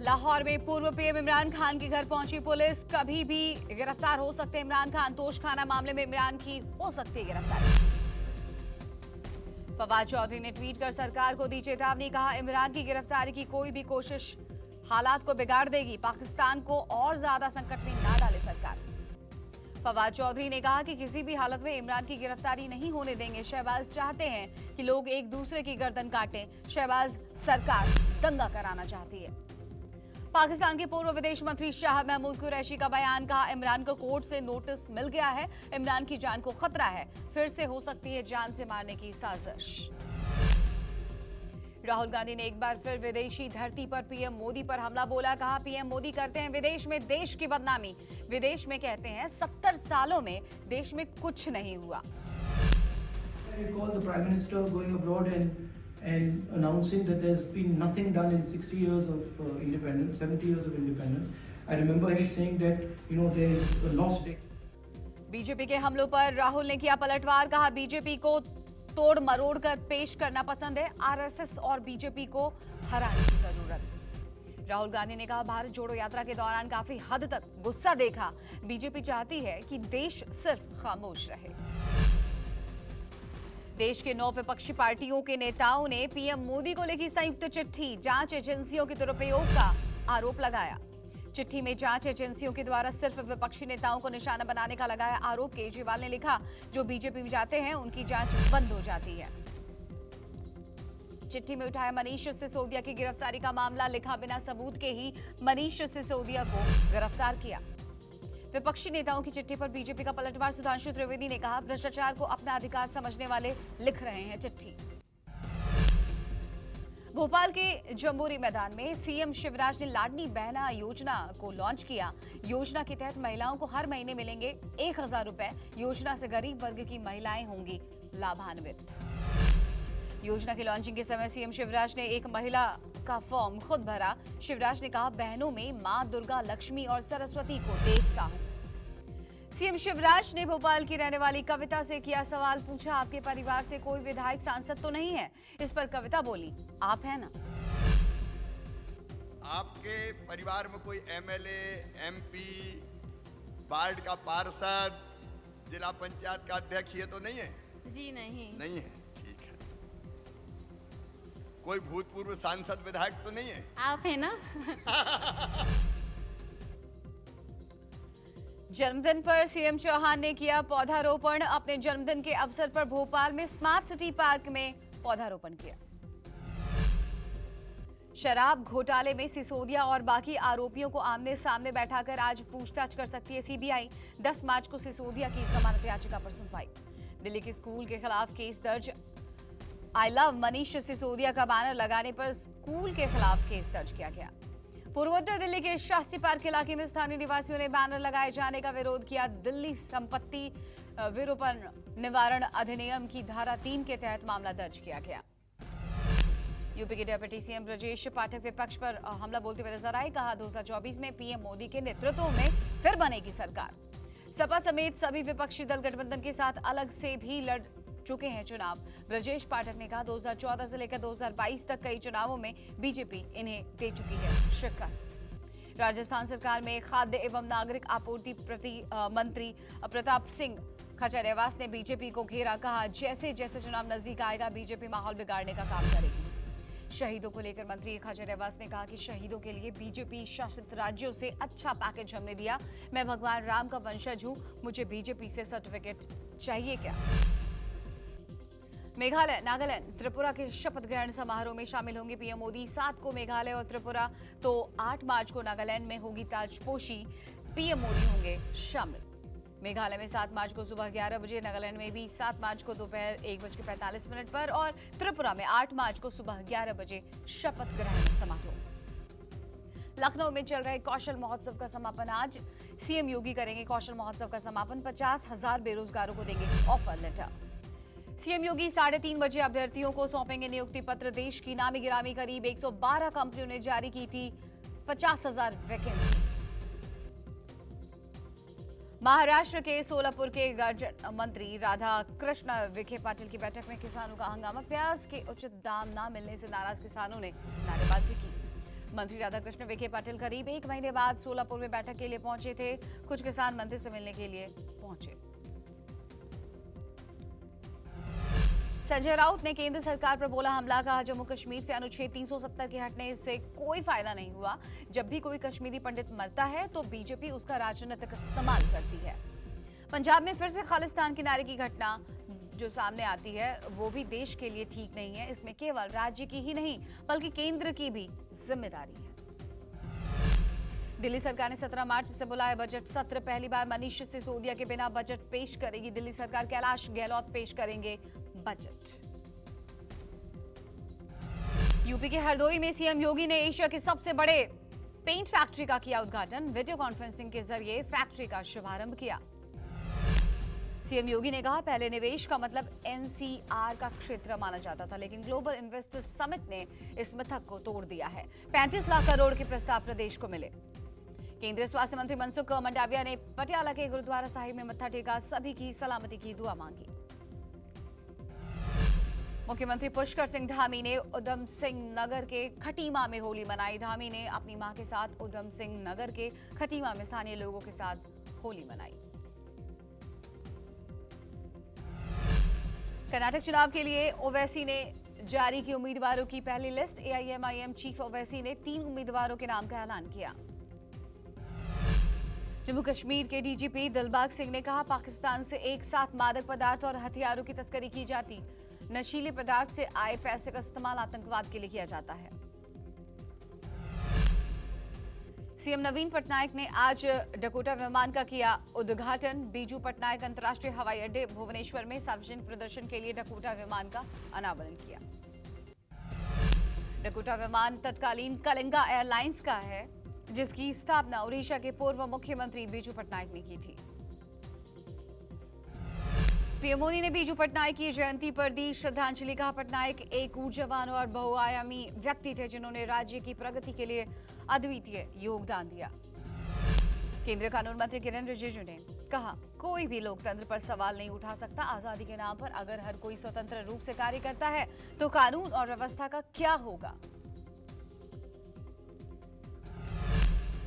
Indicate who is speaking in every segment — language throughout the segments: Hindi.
Speaker 1: लाहौर में पूर्व पीएम इमरान खान के घर पहुंची पुलिस। कभी भी गिरफ्तार हो सकते हैं इमरान खान। तोशखाना मामले में इमरान की हो सकती है गिरफ्तारी। फवाद चौधरी ने ट्वीट कर सरकार को दी चेतावनी। कहा, इमरान की गिरफ्तारी की कोई भी कोशिश हालात को बिगाड़ देगी। पाकिस्तान को और ज्यादा संकट में ना डाले सरकार। फवाद चौधरी ने कहा कि किसी भी हालत में इमरान की गिरफ्तारी नहीं होने देंगे। शहबाज चाहते हैं कि लोग एक दूसरे की गर्दन काटें। शहबाज सरकार दंगा कराना चाहती है। पाकिस्तान के पूर्व विदेश मंत्री शाह महमूद कुरैशी का बयान। कहा, इमरान को कोर्ट से नोटिस मिल गया है। इमरान की जान को खतरा है। फिर से हो सकती है जान से मारने की साजिश। राहुल गांधी ने एक बार फिर विदेशी धरती पर पीएम मोदी पर हमला बोला। कहा, पीएम मोदी करते हैं विदेश में देश की बदनामी। विदेश में कहते हैं 70 सालों में देश में कुछ नहीं हुआ।
Speaker 2: And announcing that there's been nothing done in 60 years of independence, 70 years of independence. I remember him saying that, there is a lost day.
Speaker 1: BJP के हमलों पर राहुल ने किया पलटवार। कहा, बीजेपी को तोड़ मरोड़ कर पेश करना पसंद है। आरएसएस और बीजेपी को हराने की जरूरत। राहुल गांधी ने कहा, भारत जोड़ो यात्रा के दौरान काफी हद तक गुस्सा देखा। बीजेपी चाहती है कि देश सिर्फ खामोश रहे। देश के 9 विपक्षी पार्टियों के नेताओं ने पीएम मोदी को लिखी संयुक्त चिट्ठी। जांच एजेंसियों के दुरुपयोग का आरोप लगाया। चिट्ठी में जांच एजेंसियों के द्वारा सिर्फ विपक्षी नेताओं को निशाना बनाने का लगाया आरोप। केजरीवाल ने लिखा, जो बीजेपी में जाते हैं उनकी जांच बंद हो जाती है। चिट्ठी में उठाया मनीष सिसोदिया की गिरफ्तारी का मामला। लिखा, बिना सबूत के ही मनीष सिसोदिया को गिरफ्तार किया। विपक्षी नेताओं की चिट्ठी पर बीजेपी का पलटवार। सुधांशु त्रिवेदी ने कहा, भ्रष्टाचार को अपना अधिकार समझने वाले लिख रहे हैं चिट्ठी। भोपाल के जम्बूरी मैदान में सीएम शिवराज ने लाडली बहना योजना को लॉन्च किया। योजना के तहत महिलाओं को हर महीने मिलेंगे 1000 रुपए। योजना से गरीब वर्ग की महिलाएं होंगी लाभान्वित। योजना की लॉन्चिंग के समय सीएम शिवराज ने एक महिला का फॉर्म खुद भरा। शिवराज ने कहा, बहनों में मां दुर्गा, लक्ष्मी और सरस्वती को देखता हूं। सीएम शिवराज ने भोपाल की रहने वाली कविता से किया सवाल। पूछा, आपके परिवार से कोई विधायक सांसद तो नहीं है? इस पर कविता बोली, आप है ना?
Speaker 3: आपके परिवार में कोई एमएलए, एमपी, वार्ड का पार्षद, जिला पंचायत का अध्यक्ष ये तो नहीं है?
Speaker 4: जी नहीं।
Speaker 3: नहीं है, ठीक है। कोई भूतपूर्व सांसद विधायक तो नहीं है?
Speaker 4: आप है ना?
Speaker 1: जन्मदिन पर सीएम चौहान ने किया पौधारोपण। अपने जन्मदिन के अवसर पर भोपाल में स्मार्ट सिटी पार्क में पौधारोपण किया। शराब घोटाले में सिसोदिया और बाकी आरोपियों को आमने सामने बैठाकर आज पूछताछ कर सकती है सीबीआई। 10 मार्च को सिसोदिया की जमानत याचिका पर सुनवाई। दिल्ली के स्कूल के खिलाफ केस दर्ज। आई लव मनीष सिसोदिया का बैनर लगाने पर स्कूल के खिलाफ केस दर्ज किया गया। पूर्वोत्तर दिल्ली के शास्त्री पार्क इलाके में स्थानीय निवासियों ने बैनर लगाए जाने का विरोध किया। दिल्ली संपत्ति विरूपण निवारण अधिनियम की धारा 3 के तहत मामला दर्ज किया गया। यूपी के डिप्टी सीएम ब्रजेश पाठक विपक्ष पर हमला बोलते हुए नजर आए। कहा, 2024 में पीएम मोदी के नेतृत्व में फिर बनेगी सरकार। सपा समेत सभी विपक्षी दल गठबंधन के साथ अलग से भी लड़ चुके हैं चुनाव। ब्रजेश पाठक ने कहा, 2014 से लेकर 2022 तक कई चुनावों में बीजेपी इन्हें दे चुकी है शिकस्त। राजस्थान सरकार में खाद्य एवं नागरिक आपूर्ति मंत्री प्रताप सिंह खाचरियावास ने बीजेपी को घेरा। कहा, जैसे जैसे चुनाव नजदीक आएगा बीजेपी माहौल बिगाड़ने का काम करेगी। शहीदों को लेकर मंत्री खाचरियावास ने कहा कि शहीदों के लिए बीजेपी शासित राज्यों से अच्छा पैकेज हमने दिया। मैं भगवान राम का वंशज हूं, मुझे बीजेपी से सर्टिफिकेट चाहिए क्या? मेघालय, नागालैंड, त्रिपुरा के शपथ ग्रहण समारोह में शामिल होंगे पीएम मोदी। 7 को मेघालय और त्रिपुरा तो 8 मार्च को नागालैंड में होगी ताजपोशी। पीएम मोदी होंगे शामिल। मेघालय में 7 मार्च को सुबह 11 बजे, नागालैंड में भी 7 मार्च को दोपहर 1:45 पर और त्रिपुरा में 8 मार्च को सुबह 11 बजे शपथ ग्रहण समारोह। लखनऊ में चल रहे कौशल महोत्सव का समापन आज। सीएम योगी करेंगे कौशल महोत्सव का समापन। 50,000 बेरोजगारों को देंगे ऑफर लेटर। सीएम योगी 3:30 बजे अभ्यर्थियों को सौंपेंगे नियुक्ति पत्र। देश की नामी गिरामी करीब 112 कंपनियों ने जारी की थी 50,000 वैकेंसी। महाराष्ट्र के सोलापुर के गर्जन मंत्री राधा कृष्ण विखे पाटिल की बैठक में किसानों का हंगामा। प्याज के उचित दाम न मिलने से नाराज किसानों ने नारेबाजी की। मंत्री राधाकृष्ण विखे पाटिल करीब 1 महीने बाद सोलापुर में बैठक के लिए पहुंचे थे। कुछ किसान मंत्री से मिलने के लिए पहुंचे। संजय राउत ने केंद्र सरकार पर बोला हमला, कहा जम्मू कश्मीर से अनुच्छेद 370 के हटने से कोई फायदा नहीं हुआ। जब भी कोई कश्मीरी पंडित मरता है तो बीजेपी उसका राजनीतिक इस्तेमाल करती है। पंजाब में फिर से खालिस्तान किनारे की घटना जो सामने आती है वो भी देश के लिए ठीक नहीं है। इसमें केवल राज्य की ही नहीं बल्कि केंद्र की भी जिम्मेदारी है। दिल्ली सरकार ने 17 मार्च से बुलाया बजट सत्र। पहली बार मनीष सिसोदिया के बिना बजट पेश करेगी दिल्ली सरकार। कैलाश गहलोत पेश करेंगे बजट। यूपी के हरदोई में सीएम योगी ने एशिया के सबसे बड़े पेंट फैक्ट्री का किया उद्घाटन। वीडियो कॉन्फ्रेंसिंग के जरिए फैक्ट्री का शुभारंभ किया। सीएम योगी ने कहा पहले निवेश का मतलब एनसीआर का क्षेत्र माना जाता था, लेकिन ग्लोबल इन्वेस्टर्स समिट ने इस मिथक को तोड़ दिया है। 35 लाख करोड़ के प्रस्ताव प्रदेश को मिले। केंद्रीय स्वास्थ्य मंत्री मनसुख मंडाविया ने पटियाला के गुरुद्वारा साहिब में मत्था टेका, सभी की सलामती की दुआ मांगी। मुख्यमंत्री पुष्कर सिंह धामी ने उधम सिंह नगर के खटीमा में होली मनाई। धामी ने अपनी मां के साथ उधम सिंह नगर के खटीमा में स्थानीय लोगों के साथ होली मनाई। कर्नाटक चुनाव के लिए ओवैसी ने जारी की उम्मीदवारों की पहली लिस्ट। एआईएमआईएम चीफ ओवैसी ने 3 उम्मीदवारों के नाम का ऐलान किया। जम्मू कश्मीर के डीजीपी दिलबाग सिंह ने कहा पाकिस्तान से एक साथ मादक पदार्थ और हथियारों की तस्करी की जाती। नशीले पदार्थ से आए पैसे का इस्तेमाल आतंकवाद के लिए किया जाता है। सीएम नवीन पटनायक ने आज डकोटा विमान का किया उद्घाटन। बीजू पटनायक अंतर्राष्ट्रीय हवाई अड्डे भुवनेश्वर में सार्वजनिक प्रदर्शन के लिए डकोटा विमान का अनावरण किया। डकोटा विमान तत्कालीन कलिंगा एयरलाइंस का है, जिसकी स्थापना ओडिशा के पूर्व मुख्यमंत्री बीजू पटनायक ने की थी। पीएम मोदी ने बीजू पटनायक की जयंती पर दी श्रद्धांजलि। कहा पटनायक एक ऊर्जावान और बहुआयामी व्यक्ति थे जिन्होंने राज्य की प्रगति के लिए अद्वितीय योगदान दिया। केंद्रीय कानून मंत्री किरेन रिजिजू ने कहा कोई भी लोकतंत्र पर सवाल नहीं उठा सकता। आजादी के नाम पर अगर हर कोई स्वतंत्र रूप से कार्य करता है तो कानून और व्यवस्था का क्या होगा।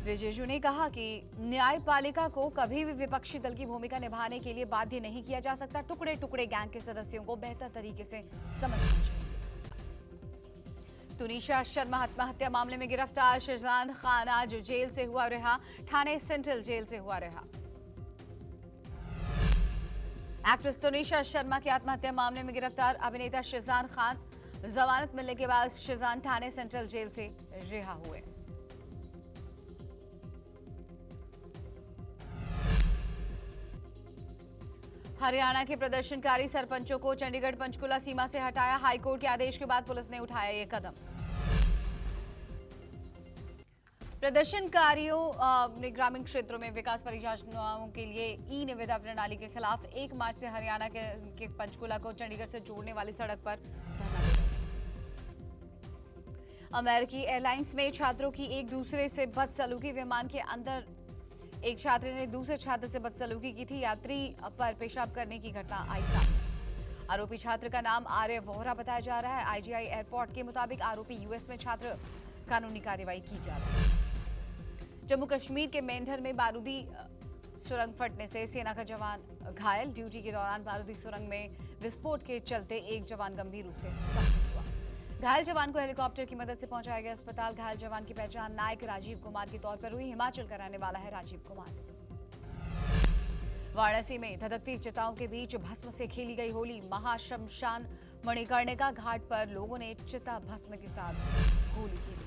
Speaker 1: रिजिजू ने कहा कि न्यायपालिका को कभी भी विपक्षी दल की भूमिका निभाने के लिए बाध्य नहीं किया जा सकता। टुकड़े टुकड़े गैंग के सदस्यों को बेहतर तरीके से समझना चाहिए। तुनिशा शर्मा आत्महत्या मामले में गिरफ्तार शेजान खान आज जेल से हुआ रिहा। ठाणे सेंट्रल जेल से हुआ रिहा। एक्ट्रेस तुनिशा शर्मा की आत्महत्या मामले में गिरफ्तार अभिनेता शेजान खान जमानत मिलने के बाद शेजान ठाणे सेंट्रल जेल से रिहा हुए। हरियाणा के प्रदर्शनकारी सरपंचों को चंडीगढ़ पंचकुला सीमा से हटाया। हाईकोर्ट के आदेश के बाद पुलिस ने उठाया ये कदम। प्रदर्शनकारियों ने ग्रामीण क्षेत्रों में विकास परियोजनाओं के लिए ई निविदा प्रणाली के खिलाफ 1 मार्च से हरियाणा के पंचकुला को चंडीगढ़ से जोड़ने वाली सड़क पर धरना दिया। अमेरिकी एयरलाइंस में छात्रों की एक दूसरे से बदसलूकी। विमान के अंदर एक छात्र ने दूसरे छात्र से बदसलूकी की थी। यात्री पर पेशाब करने की घटना आई सामने। आरोपी छात्र का नाम आर्य वोहरा बताया जा रहा है। आईजीआई एयरपोर्ट के मुताबिक आरोपी यूएस में छात्र कानूनी कार्रवाई की जा रही है। जम्मू कश्मीर के मेंढर में बारूदी सुरंग फटने से सेना का जवान घायल। ड्यूटी के दौरान बारूदी सुरंग में विस्फोट के चलते एक जवान गंभीर रूप से जख्मी हुआ। घायल जवान को हेलीकॉप्टर की मदद से पहुंचाया गया अस्पताल। घायल जवान की पहचान नायक राजीव कुमार के तौर पर हुई। हिमाचल का रहने वाला है राजीव कुमार। वाराणसी में धधकती चिताओं के बीच भस्म से खेली गई होली। महाशमशान मणिकर्णिका घाट पर लोगों ने चिता भस्म के साथ होली खेली।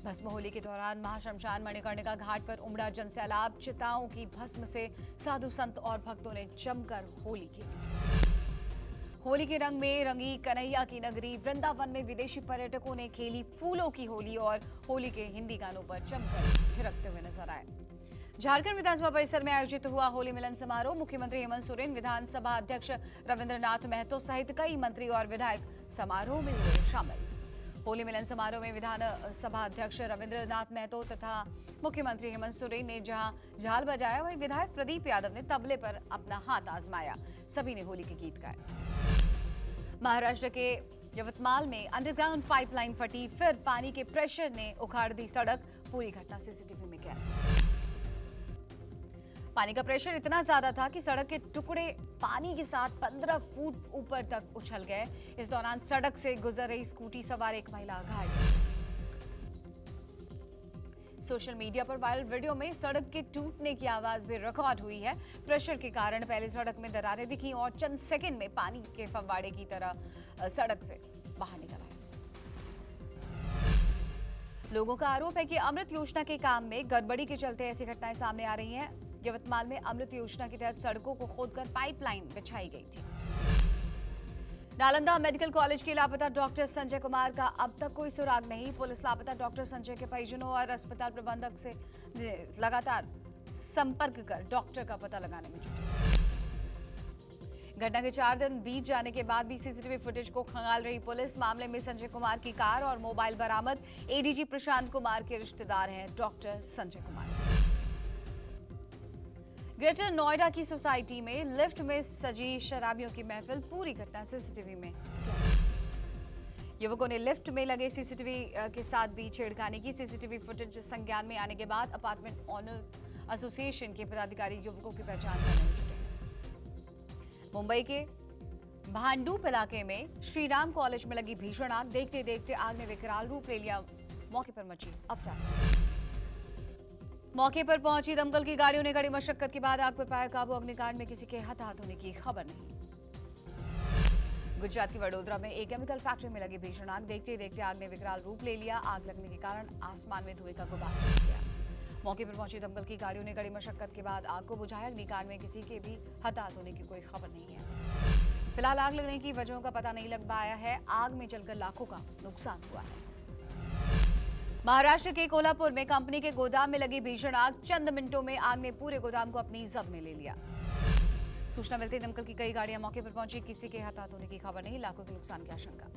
Speaker 1: भस्म होली के दौरान महाशमशान मणिकर्णिका घाट पर उमड़ा जनसैलाब। चिताओं की भस्म से साधु संत और भक्तों ने जमकर होली खेली। होली के रंग में रंगी कन्हैया की नगरी वृंदावन में विदेशी पर्यटकों ने खेली फूलों की होली और होली के हिंदी गानों पर जमकर थिरकते हुए नजर आए। झारखंड विधानसभा परिसर में आयोजित हुआ होली मिलन समारोह। मुख्यमंत्री हेमंत सोरेन, विधानसभा अध्यक्ष रविंद्रनाथ महतो सहित कई मंत्री और विधायक समारोह में हुए शामिल। होली मिलन समारोह में विधानसभा अध्यक्ष रविंद्रनाथ महतो तथा मुख्यमंत्री हेमंत सोरेन ने जहां झाल बजाया, वहीं विधायक प्रदीप यादव ने तबले पर अपना हाथ आजमाया। सभी ने होली के गीत गाए। महाराष्ट्र के यवतमाल में अंडरग्राउंड पाइपलाइन फटी, फिर पानी के प्रेशर ने उखाड़ दी सड़क। पूरी घटना सीसीटीवी में कैद। पानी का प्रेशर इतना ज्यादा था कि सड़क के टुकड़े पानी के साथ 15 फुट ऊपर तक उछल गए। इस दौरान सड़क से गुजर रही स्कूटी सवार एक महिला घायल। सोशल मीडिया पर वायरल वीडियो में सड़क के टूटने की आवाज भी रिकॉर्ड हुई है। प्रेशर के कारण पहले सड़क में दरारें दिखी और चंद सेकंड में पानी के फव्वारे की तरह सड़क से बाहर निकल आए। लोगों का आरोप है कि अमृत योजना के काम में गड़बड़ी के चलते ऐसी घटनाएं सामने आ रही हैं। यवतमाल में अमृत योजना के तहत सड़कों को खोदकर पाइपलाइन बिछाई गई थी। नालंदा मेडिकल कॉलेज के लापता डॉक्टर संजय कुमार का अब तक कोई सुराग नहीं। पुलिस लापता डॉक्टर संजय के परिजनों और अस्पताल प्रबंधक से लगातार संपर्क कर डॉक्टर का पता लगाने में जुटी। घटना के 4 दिन बीत जाने के बाद भी सीसीटीवी फुटेज को खंगाल रही पुलिस। मामले में संजय कुमार की कार और मोबाइल बरामद। एडीजी प्रशांत कुमार के रिश्तेदार हैं डॉक्टर संजय कुमार। ग्रेटर नोएडा की सोसाइटी में लिफ्ट में सजी शराबियों की महफिल। पूरी घटना सीसीटीवी में। युवकों ने लिफ्ट में लगे सीसीटीवी के साथ भी छेड़खानी की। सीसीटीवी फुटेज संज्ञान में आने के बाद अपार्टमेंट ओनर्स एसोसिएशन के पदाधिकारी युवकों की पहचान करने में जुटे। मुंबई के भांडूप इलाके में श्रीराम कॉलेज में लगी भीषण आग। देखते देखते आग ने विकराल रूप ले लिया। मौके पर मची अफरा। मौके पर पहुंची दमकल की गाड़ियों ने कड़ी मशक्कत के बाद आग पर पाया काबू। अग्निकांड में किसी के हताहत होने की खबर नहीं। गुजरात के वडोदरा में एक केमिकल फैक्ट्री में लगी भीषण आग। देखते देखते आग ने विकराल रूप ले लिया। आग लगने के कारण आसमान में धुएं का गुबार छा गया। मौके पर पहुंची दमकल की गाड़ियों ने कड़ी मशक्कत के बाद आग को बुझाया। अग्निकांड में किसी के भी हताहत होने की कोई खबर नहीं है। फिलहाल आग लगने की वजहों का पता नहीं लग पाया है। आग में जलकर लाखों का नुकसान हुआ है। महाराष्ट्र के कोल्हापुर में कंपनी के गोदाम में लगी भीषण आग। चंद मिनटों में आग ने पूरे गोदाम को अपनी जद में ले लिया। सूचना मिलते ही दमकल की कई गाड़ियां मौके पर पहुंची। किसी के हताहत होने की खबर नहीं। लाखों के नुकसान की आशंका।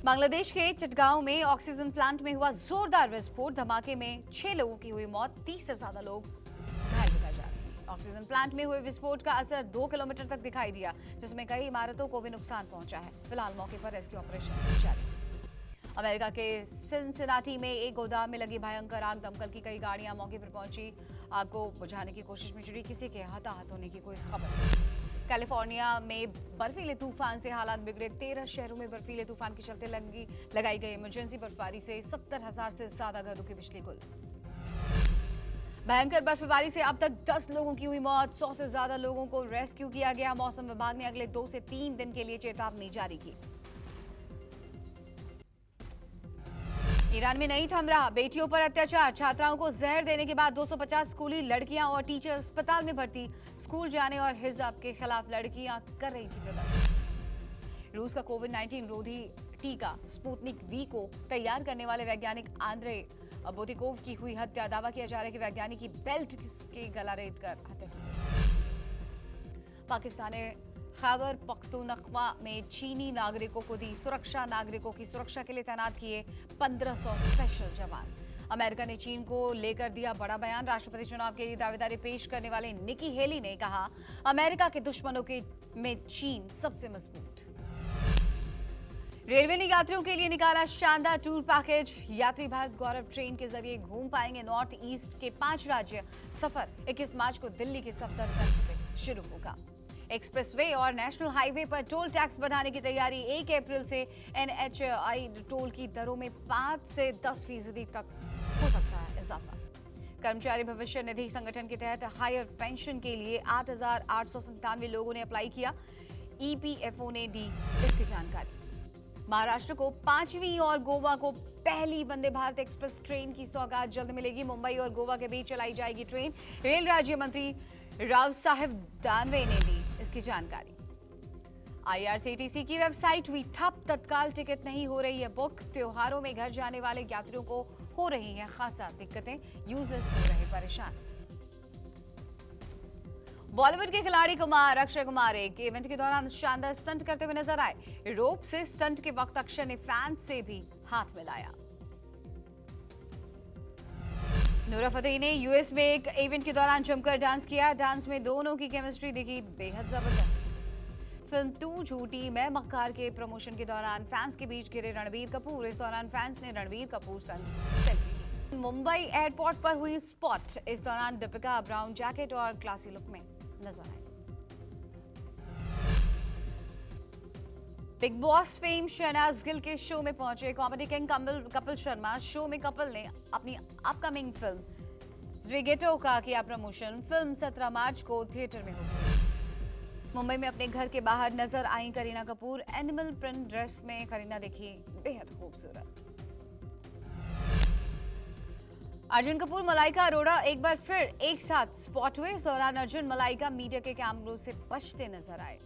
Speaker 1: बांग्लादेश के चिटगांव में ऑक्सीजन प्लांट में हुआ जोरदार विस्फोट। धमाके में 6 लोगों की हुई मौत। 30 से ज्यादा लोग घायल बताए जा रहे हैं। ऑक्सीजन प्लांट में हुए विस्फोट का असर 2 किलोमीटर तक दिखाई दिया, जिसमें कई इमारतों को भी नुकसान पहुंचा है। फिलहाल मौके पर रेस्क्यू ऑपरेशन जारी। अमेरिका के सिनसिनाटी में एक गोदाम में लगी भयंकर आग। दमकल की कई गाड़ियां मौके पर पहुंची। आग को बुझाने की कोशिश में जुटी। किसी के हताहत होने की कोई खबर नहीं। कैलिफोर्निया में बर्फीले तूफान से हालात बिगड़े। 13 शहरों में बर्फीले तूफान के चलते लगाई गई इमरजेंसी बर्फबारी से 70,000 से ज्यादा घरों की बिजली गुल। भयंकर बर्फबारी से अब तक 10 लोगों की हुई मौत। 100 से ज्यादा लोगों को रेस्क्यू किया गया। मौसम विभाग ने अगले 2 से 3 दिन के लिए चेतावनी जारी की। ईरान में नहीं थम रहा बेटियों पर अत्याचार। छात्राओं को जहर देने के बाद 250 स्कूली लड़कियां और टीचर अस्पताल में भर्ती। स्कूल जाने और हिजाब के खिलाफ लड़कियां कर रही थी प्रदर्शन। रूस का कोविड-19 रोधी टीका स्पुतनिक वी को तैयार करने वाले वैज्ञानिक आंद्रे बोतिकोव की हुई हत्या। दावा किया जा रहा है कि वैज्ञानिक की बेल्ट के गला रेत कर हत्या की। पाकिस्तान ने खैबर पख्तूनख्वा में चीनी नागरिकों को दी सुरक्षा। नागरिकों की सुरक्षा के लिए तैनात किए 1500 स्पेशल जवान। अमेरिका ने चीन को लेकर दिया बड़ा बयान। राष्ट्रपति चुनाव के लिए दावेदारी पेश करने वाले निकी हेली ने कहा, अमेरिका के दुश्मनों के में चीन सबसे मजबूत। रेलवे ने यात्रियों के लिए निकाला शानदार टूर पैकेज। यात्री भारत गौरव ट्रेन के जरिए घूम पाएंगे नॉर्थ ईस्ट के 5 राज्य। सफर 21 मार्च को दिल्ली के सफदरगंज से शुरू होगा। एक्सप्रेसवे और नेशनल हाईवे पर टोल टैक्स बढ़ाने की तैयारी। 1 अप्रैल से NHAI टोल की दरों में 5 से 10% तक हो सकता है इजाफा। कर्मचारी भविष्य निधि संगठन के तहत हायर पेंशन के लिए 8,897 लोगों ने अप्लाई किया। EPFO ने दी इसकी जानकारी। महाराष्ट्र को 5वीं और गोवा को पहली वंदे भारत एक्सप्रेस ट्रेन की सौगात जल्द मिलेगी। मुंबई और गोवा के बीच चलाई जाएगी ट्रेन। रेल राज्य मंत्री राव साहेब दानवे ने दी इसकी जानकारी। IRCTC की वेबसाइट हुई ठप। तत्काल टिकट नहीं हो रही है बुक। त्योहारों में घर जाने वाले यात्रियों को हो रही हैं खासा दिक्कतें। यूजर्स हो रहे परेशान। बॉलीवुड के खिलाड़ी अक्षय कुमार एक इवेंट के दौरान शानदार स्टंट करते हुए नजर आए। रोप से स्टंट के वक्त अक्षय ने फैंस से भी हाथ मिलाया। नूरा फतेही ने यूएस में एक इवेंट के दौरान जमकर डांस किया। डांस में दोनों की केमिस्ट्री दिखी बेहद जबरदस्त। फिल्म 2 झूठी मैं मक्कार के प्रमोशन के दौरान फैंस के बीच घिरे रणबीर कपूर। इस दौरान फैंस ने रणबीर कपूर संग सेल्फी ली। मुंबई एयरपोर्ट पर हुई स्पॉट। इस दौरान दीपिका ब्राउन जैकेट और क्लासी लुक में नजर आई। Bigg Boss fame Shehnaaz Gill के शो में पहुंचे comedy king Kapil Sharma. Show में कपिल ने अपनी अपकमिंग फिल्म ज़्विगेटो का किया प्रमोशन। फिल्म 17 मार्च को थिएटर में होगी। मुंबई में अपने घर के बाहर नजर आई Kareena Kapoor. Animal print dress में करीना दिखी बेहद खूबसूरत। अर्जुन कपूर मलाइका अरोड़ा एक बार फिर एक साथ स्पॉट हुए। इस दौरान अर्जुन मलाइका मीडिया के कैमरों से बचते नजर आए।